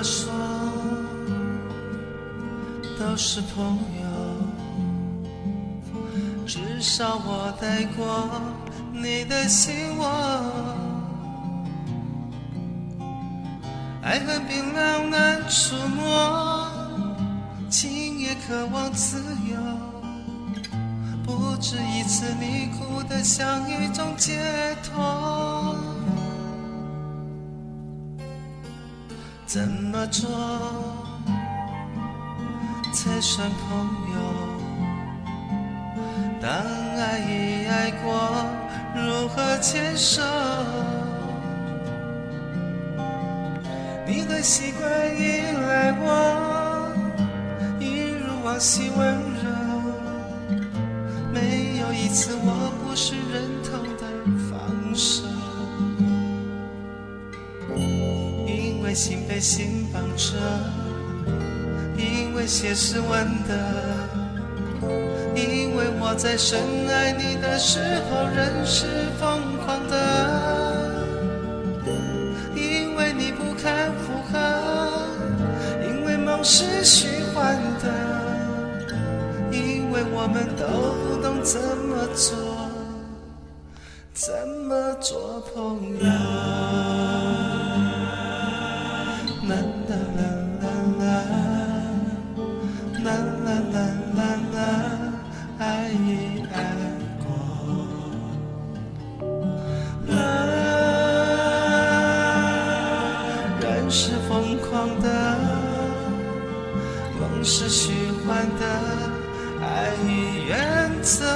么说都是朋友，至少我带过你的心窝。爱恨冰凉难触摸，情也渴望自由。不止一次你哭得像一种解脱。怎么做才算朋友？当爱已爱过，如何牵手？你会习惯依赖我，一如往昔温柔，没有一次我不是忍痛的放手。因为心被心绑着，因为血是温的，因为我在深爱你的时候仍是疯狂的，因为你不堪负荷，因为梦是虚幻的，因为我们都不懂怎么做朋友。啦啦啦啦啦，啦啦啦啦啦，爱已爱过。人是疯狂的，梦是虚幻的，爱已远走。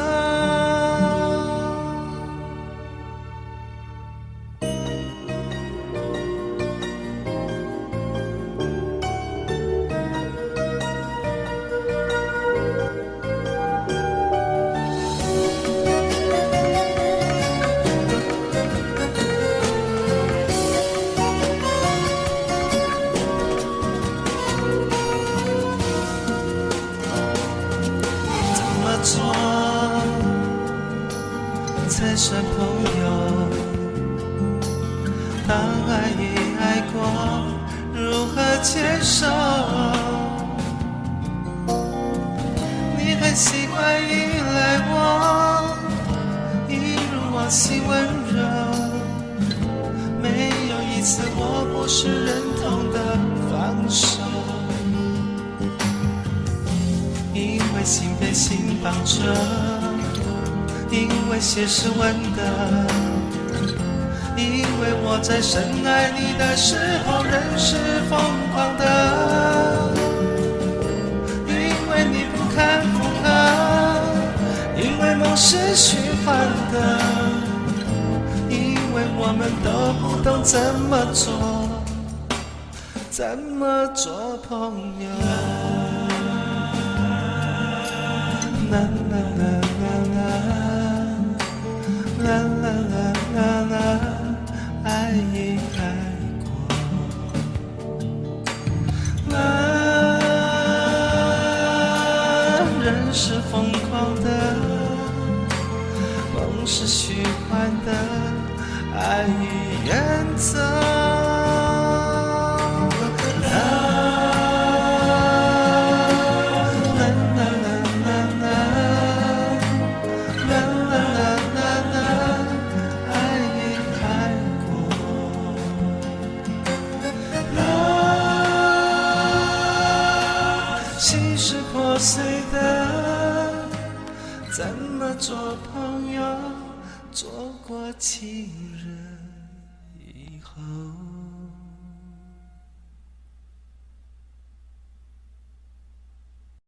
才算朋友？当爱已爱过，如何接受？你很习惯依赖我，一如往昔温柔，没有一次我不是忍痛的放手。因为心被心绑着，因为血是温的，因为我在深爱你的时候仍是疯狂的，因为你不堪负荷，因为梦是虚幻的，因为我们都不懂怎么做朋友。啦啦啦啦啦，啦啦啦啦啦，爱已爱过。人是疯狂的，梦是虚幻的，爱已远走。心是破碎的，怎么做朋友？做过情人以后。